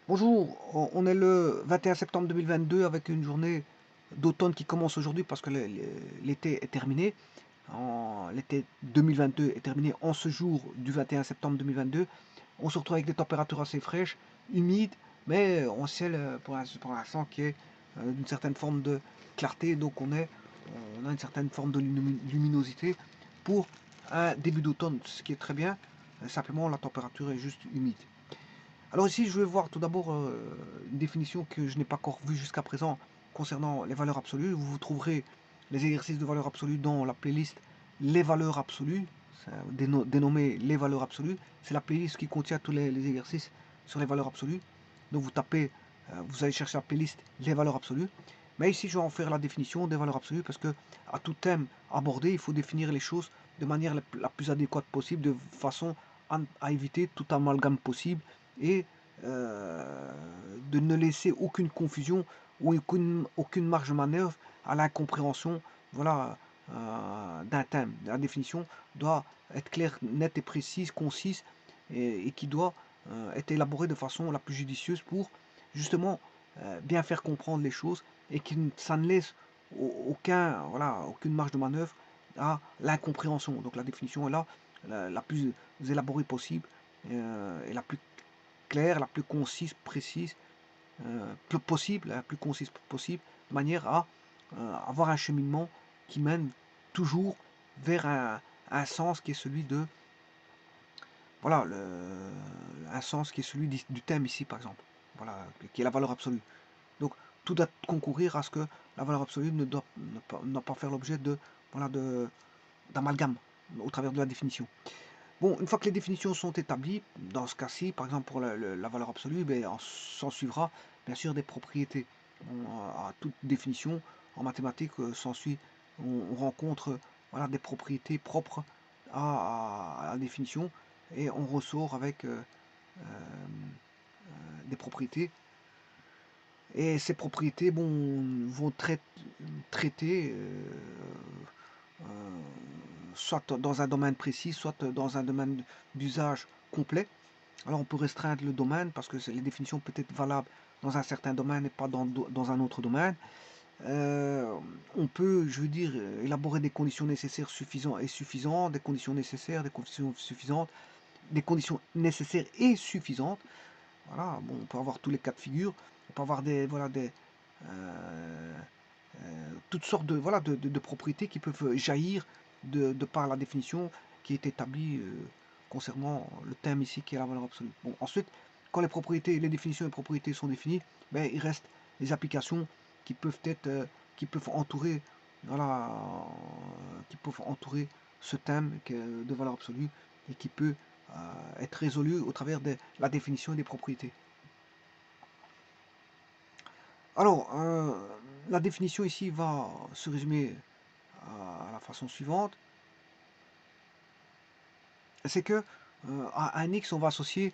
Bonjour, on est le 21 septembre 2022 avec une journée d'automne qui commence aujourd'hui parce que l'été est terminé. L'été 2022 est terminé en ce jour du 21 septembre 2022. On se retrouve avec des températures assez fraîches, humides, mais en ciel pour l'instant qui est d'une certaine forme de clarté. Donc on a une certaine forme de luminosité pour un début d'automne, ce qui est très bien. Simplement la température est juste humide. Alors ici, je vais voir tout d'abord une définition que je n'ai pas encore vue jusqu'à présent concernant les valeurs absolues. Vous trouverez les exercices de valeurs absolues dans la playlist Les valeurs absolues, dénommée Les valeurs absolues. C'est la playlist qui contient tous les exercices sur les valeurs absolues. Donc vous tapez, vous allez chercher la playlist Les valeurs absolues. Mais ici, je vais en faire la définition des valeurs absolues parce que à tout thème abordé, il faut définir les choses de manière la plus adéquate possible, de façon à éviter tout amalgame possible et de ne laisser aucune confusion ou aucune marge de manœuvre à l'incompréhension, voilà, d'un thème. La définition doit être claire, nette et précise, concise, et qui doit être élaborée de façon la plus judicieuse pour justement bien faire comprendre les choses et ça ne laisse aucune marge de manœuvre à l'incompréhension. Donc la définition est là, la plus élaborée possible et la plus claire, la plus concise, précise possible, la plus concise possible, de manière à avoir un cheminement qui mène toujours vers un sens qui est celui de, voilà, un sens qui est celui du thème ici, par exemple, voilà, qui est la valeur absolue. Donc, tout doit concourir à ce que la valeur absolue ne pas faire l'objet de, voilà, d'amalgame au travers de la définition. Bon, une fois que les définitions sont établies, dans ce cas-ci, par exemple pour la valeur absolue, ben, s'en suivra bien sûr des propriétés. À toute définition, en mathématiques, s'ensuit, on rencontre voilà, des propriétés propres à la définition et on ressort avec des propriétés. Et ces propriétés vont traiter soit dans un domaine précis, soit dans un domaine d'usage complet. Alors on peut restreindre le domaine parce que les définitions peuvent être valables dans un certain domaine et pas dans un autre domaine. On peut, je veux dire, élaborer des conditions nécessaires suffisantes et suffisantes, des conditions nécessaires, des conditions suffisantes, des conditions nécessaires et suffisantes. Voilà, bon, on peut avoir tous les cas de figure. On peut avoir euh, toutes sortes de propriétés qui peuvent jaillir de par la définition qui est établie concernant le thème ici qui est la valeur absolue. Bon, ensuite, quand les définitions et les propriétés sont définies, ben, il reste les applications qui peuvent être, qui peuvent entourer, voilà, qui peuvent entourer ce thème de valeur absolue et qui peut être résolu au travers de la définition et des propriétés. Alors, la définition ici va se résumer à la façon suivante. C'est que à un x, on va associer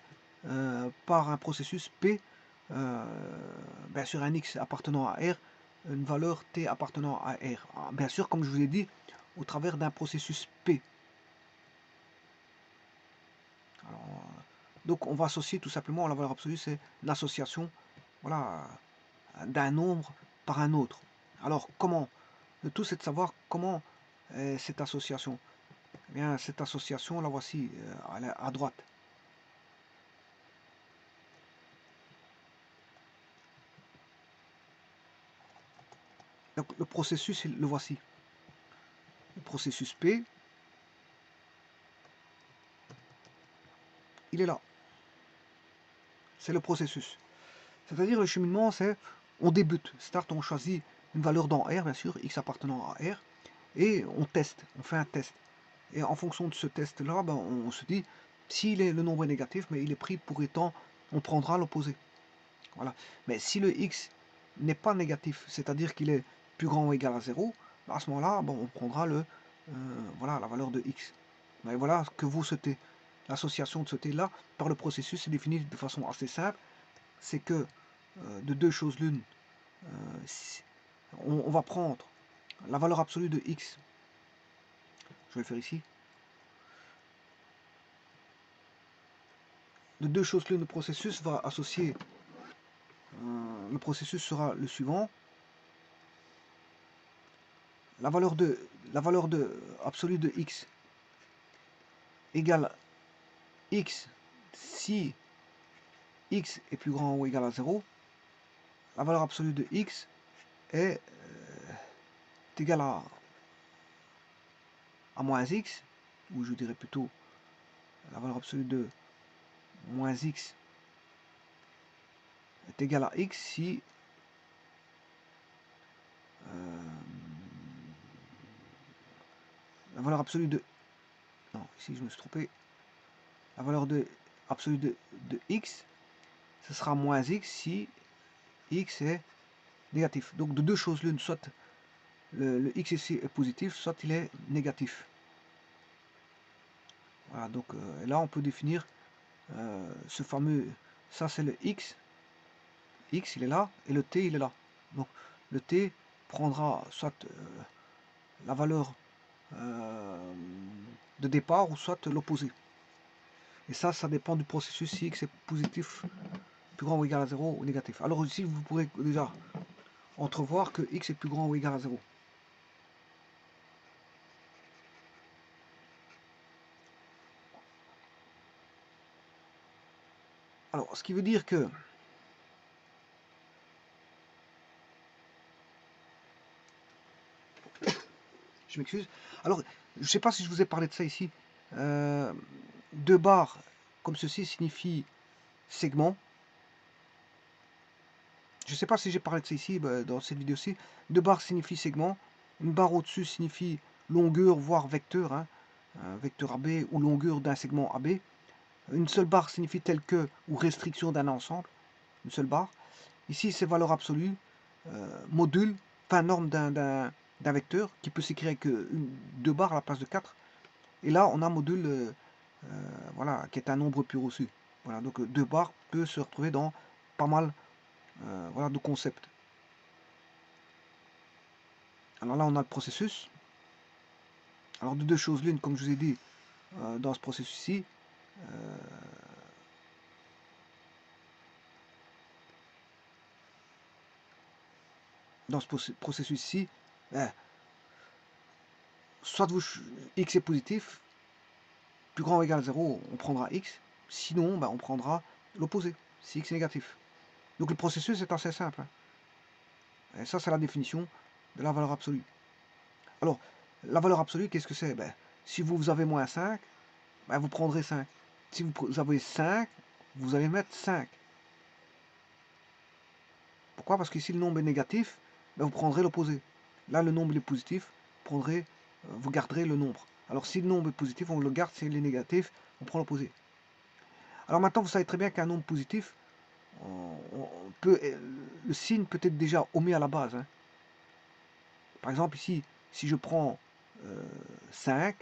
par un processus P, bien sûr un x appartenant à R, une valeur t appartenant à R. Bien sûr, comme je vous ai dit, au travers d'un processus P. Alors, donc on va associer tout simplement la valeur absolue, c'est l'association voilà, d'un nombre par un autre. Alors comment? Le tout c'est de savoir comment cette association. Eh bien, cette association, la voici à droite. Donc, le processus, le voici. Le processus P, il est là. C'est le processus. C'est-à-dire le cheminement, c'est on débute. Start, on choisit une valeur dans R, bien sûr, x appartenant à R, et on teste, on fait un test. Et en fonction de ce test-là, ben, on se dit, si le nombre est négatif, mais il est pris pour étant, on prendra l'opposé. Voilà. Mais si le x n'est pas négatif, c'est-à-dire qu'il est plus grand ou égal à 0, à ce moment-là, bon, on prendra voilà, la valeur de x. Mais voilà que vous souhaitez. L'association de ce t-là par le processus est définie de façon assez simple. C'est que de deux choses l'une, on va prendre la valeur absolue de x. Je vais le faire ici. De deux choses l'une, le processus va associer le processus sera le suivant. La valeur absolue de x égale x si x est plus grand ou égal à 0. La valeur absolue de x est égale à moins x, ou je dirais plutôt la valeur absolue de moins x est égale à x si la valeur absolue de... Non, ici je me suis trompé. La valeur absolue de x, ce sera moins x si x est négatif. Donc de deux choses l'une, soit le x ici est positif, soit il est négatif. Voilà, donc là on peut définir ce fameux, ça c'est le x il est là, et le t il est là. Donc le t prendra soit la valeur de départ ou soit l'opposé. Et ça dépend du processus, si x est positif, plus grand ou égal à 0 ou négatif. Alors ici vous pourrez déjà entrevoir que x est plus grand ou égal à 0. Alors, ce qui veut dire que je m'excuse. Alors, je ne sais pas si je vous ai parlé de ça ici. Deux barres comme ceci signifie segment. Je ne sais pas si j'ai parlé de ça ici, dans cette vidéo-ci. Deux barres signifie segment. Une barre au-dessus signifie longueur, voire vecteur. Hein, vecteur AB ou longueur d'un segment AB. Une seule barre signifie tel que ou restriction d'un ensemble. Une seule barre. Ici, c'est valeur absolue, module, enfin norme d'un vecteur qui peut s'écrire avec deux barres à la place de 4. Et là, on a module voilà, qui est un nombre pur aussi. Voilà, donc deux barres peut se retrouver dans pas mal voilà, de concepts. Alors là, on a le processus. Alors de deux choses l'une, comme je vous ai dit, dans ce processus-ci, processus-ci, soit x est positif, plus grand ou égal à 0, on prendra x, sinon on prendra l'opposé, si x est négatif. Donc le processus est assez simple. Hein. Et ça, c'est la définition de la valeur absolue. Alors, la valeur absolue, qu'est-ce que c'est? Si vous avez moins 5, vous prendrez 5. Si vous avez 5, vous allez mettre 5. Pourquoi? Parce que si le nombre est négatif, vous prendrez l'opposé. Là, le nombre est positif, vous garderez le nombre. Alors si le nombre est positif, on le garde. Si il est négatif, on prend l'opposé. Alors maintenant, vous savez très bien qu'un nombre positif, le signe peut être déjà omis à la base. Hein. Par exemple, ici, si je prends 5,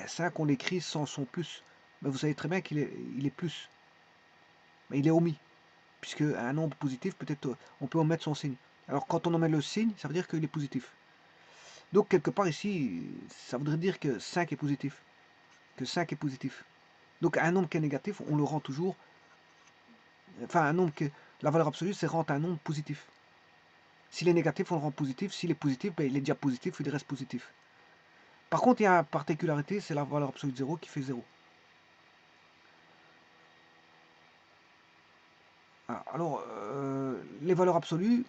5 on l'écrit sans son plus. Mais vous savez très bien qu'il est plus. Mais il est omis. Puisque un nombre positif, peut-être on peut omettre son signe. Alors quand on omet le signe, ça veut dire qu'il est positif. Donc quelque part ici, ça voudrait dire que 5 est positif. Que 5 est positif. Donc un nombre qui est négatif, on le rend toujours. Enfin, un nombre que la valeur absolue, c'est rendre un nombre positif. S'il est négatif, on le rend positif. S'il est positif, il est déjà positif, il reste positif. Par contre, il y a une particularité, c'est la valeur absolue de 0 qui fait 0. Alors, les valeurs absolues.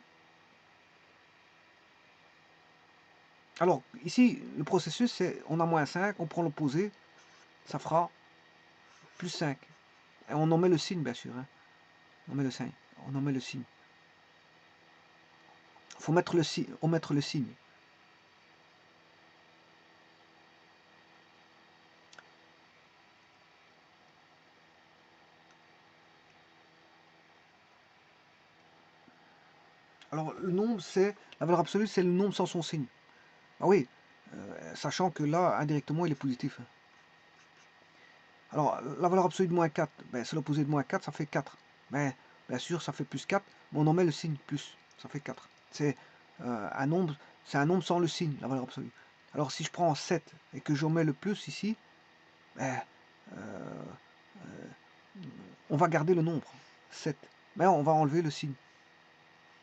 Alors, ici, le processus, c'est on a moins 5, on prend l'opposé, ça fera plus 5. Et on en met le signe, bien sûr. Hein. On met le signe. On en met le signe. Il faut omettre le signe. Alors, le nombre, c'est la valeur absolue, c'est le nombre sans son signe. Ah oui, sachant que là, indirectement, il est positif. Alors, la valeur absolue de moins 4, c'est l'opposé de moins 4, ça fait 4. Mais bien sûr, ça fait plus 4, mais on en met le signe plus, ça fait 4. C'est un nombre sans le signe, la valeur absolue. Alors, si je prends 7 et que j'en mets le plus ici, on va garder le nombre, 7. Mais on va enlever le signe.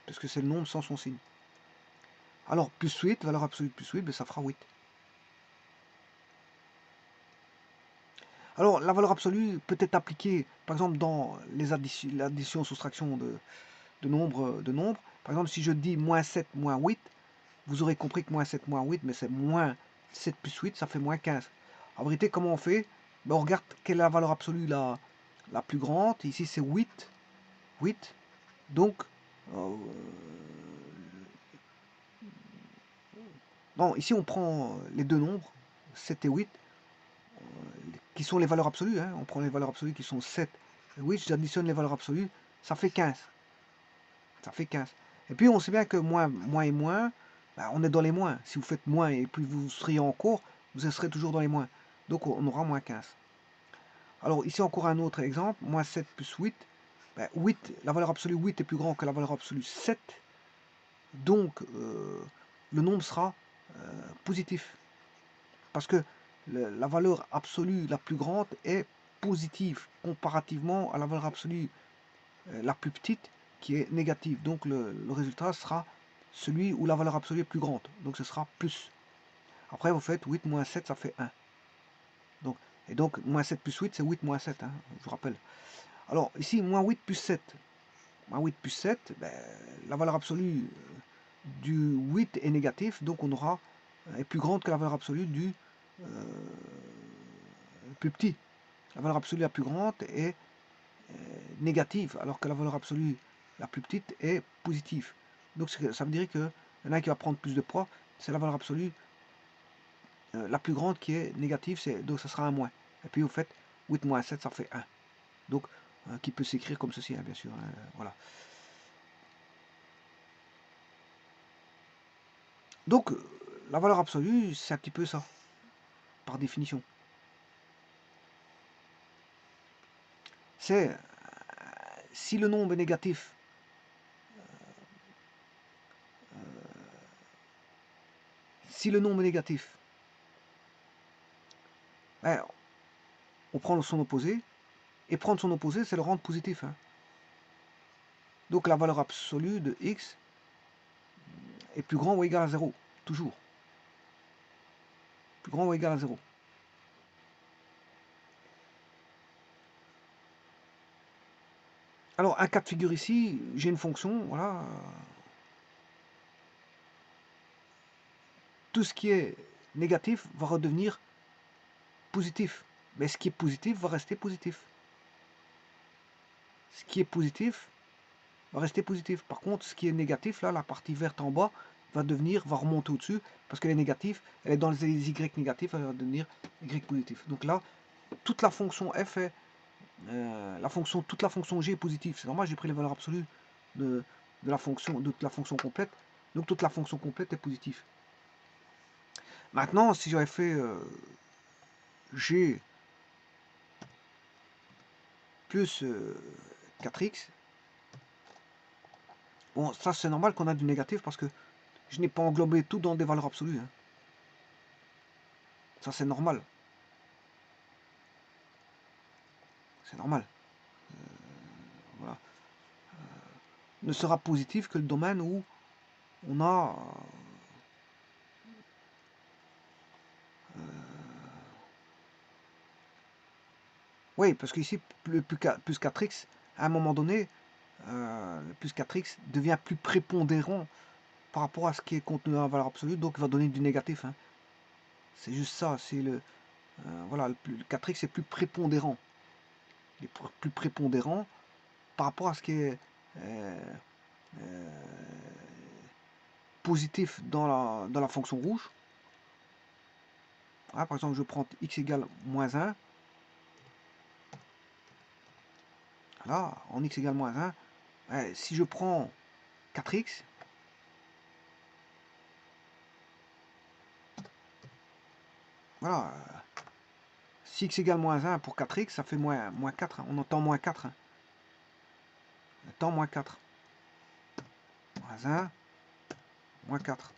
parce que c'est le nombre sans son signe. Alors, plus 8, valeur absolue de plus 8, ben, ça fera 8. Alors, la valeur absolue peut être appliquée, par exemple, dans l'addition, soustraction de nombres. Par exemple, si je dis moins 7, moins 8, vous aurez compris que moins 7, moins 8, mais c'est moins 7 plus 8, ça fait moins 15. En vérité, comment on fait? Ben, on regarde quelle est la valeur absolue la plus grande. Ici, c'est 8. 8. Donc, non, ici, on prend les deux nombres, 7 et 8, qui sont les valeurs absolues. Hein. On prend les valeurs absolues qui sont 7 et 8, j'additionne les valeurs absolues, ça fait 15. Ça fait 15. Et puis, on sait bien que moins et moins, ben, on est dans les moins. Si vous faites moins et puis vous seriez en cours, vous serez toujours dans les moins. Donc, on aura moins 15. Alors, ici, encore un autre exemple. Moins 7 plus 8. Ben, 8, la valeur absolue 8 est plus grande que la valeur absolue 7. Donc, le nombre sera positif. Parce que la valeur absolue la plus grande est positive comparativement à la valeur absolue la plus petite qui est négative. Donc le résultat sera celui où la valeur absolue est plus grande. Donc ce sera plus. Après vous faites 8 moins 7, ça fait 1. Et donc moins 7 plus 8, c'est 8 moins 7, hein, je vous rappelle. Alors ici, moins 8 plus 7. Moins 8 plus 7, ben, la valeur absolue du 8 est négatif, donc on aura est plus grande que la valeur absolue du plus petit. La valeur absolue la plus grande est négative, alors que la valeur absolue la plus petite est positive. Donc ça veut dire qu'il y en a qui va prendre plus de poids, c'est la valeur absolue la plus grande qui est négative, donc ça sera un moins. Et puis vous faites 8 moins 7, ça fait 1. Donc qui peut s'écrire comme ceci, hein, bien sûr. Hein, voilà. Donc la valeur absolue, c'est un petit peu ça, par définition. C'est si le nombre est négatif, ben, on prend son opposé, et prendre son opposé, c'est le rendre positif. Hein. Donc la valeur absolue de x est plus grand ou égal à 0, toujours. Plus grand ou égal à 0. Alors un cas de figure ici, j'ai une fonction, voilà. Tout ce qui est négatif va redevenir positif. Mais ce qui est positif va rester positif. Ce qui est positif va rester positif. Par contre, ce qui est négatif, là, la partie verte en bas, va remonter au-dessus, parce qu'elle est négative, elle est dans les y négatifs, elle va devenir y positif. Donc là, toute la fonction f est, toute la fonction g est positive. C'est normal, j'ai pris les valeurs absolues de la fonction complète. Donc toute la fonction complète est positive. Maintenant, si j'avais fait g plus 4x, bon, ça c'est normal qu'on a du négatif parce que je n'ai pas englobé tout dans des valeurs absolues. Hein. Ça c'est normal. C'est normal. Voilà. Ne sera positif que le domaine où on a oui, parce qu'ici, le plus 4x, à un moment donné, le plus 4x devient plus prépondérant par rapport à ce qui est contenu dans la valeur absolue, donc il va donner du négatif. Hein. C'est juste ça, c'est voilà, le 4x est plus prépondérant. Il est plus prépondérant par rapport à ce qui est positif dans la fonction rouge. Voilà, par exemple, je prends x égale moins 1. Voilà, en x égale moins 1. Si je prends 4x, voilà, si x égale moins 1 pour 4x, ça fait moins 4. Hein. On entend moins 4. Hein. On entend moins 4. Moins 1, moins 4.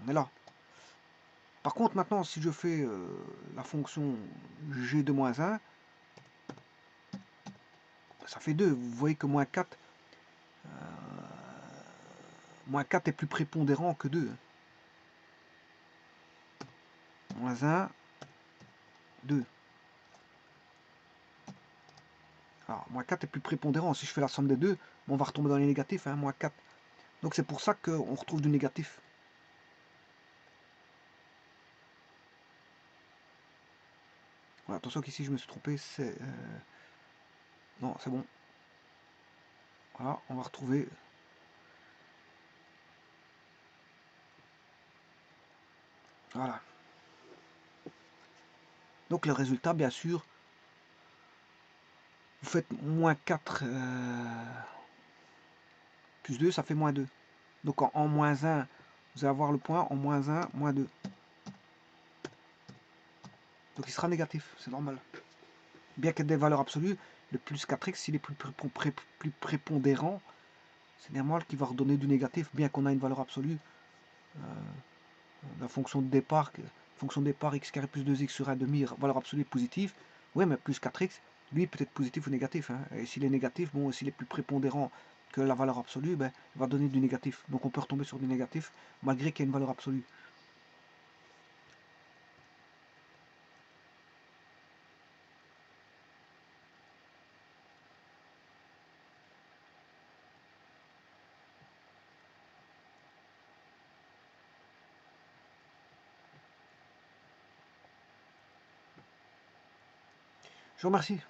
On est là. Par contre, maintenant, si je fais la fonction g de moins 1, ça fait 2. Vous voyez que moins 4, Moins 4 est plus prépondérant que 2. Moins 1, 2. Alors, moins 4 est plus prépondérant. Si je fais la somme des deux, on va retomber dans les négatifs, hein, moins 4. Donc c'est pour ça qu'on retrouve du négatif. Voilà, attention qu'ici je me suis trompé, c'est... Non, c'est bon. Voilà, on va retrouver... Voilà. Donc le résultat, bien sûr, vous faites moins 4 plus 2, ça fait moins 2. Donc en moins 1, vous allez avoir le point, en moins 1, moins 2. Donc il sera négatif, c'est normal. Bien qu'il y ait des valeurs absolues, le plus 4x, s'il est plus prépondérant, c'est normal qu'il va redonner du négatif, bien qu'on a une valeur absolue. La fonction de départ, x carré plus 2x sur 1 demi, valeur absolue positive. Oui, mais plus 4x, lui peut être positif ou négatif. Hein. Et s'il est négatif, bon, s'il est plus prépondérant que la valeur absolue, ben, il va donner du négatif. Donc on peut retomber sur du négatif, malgré qu'il y ait une valeur absolue. Je vous remercie.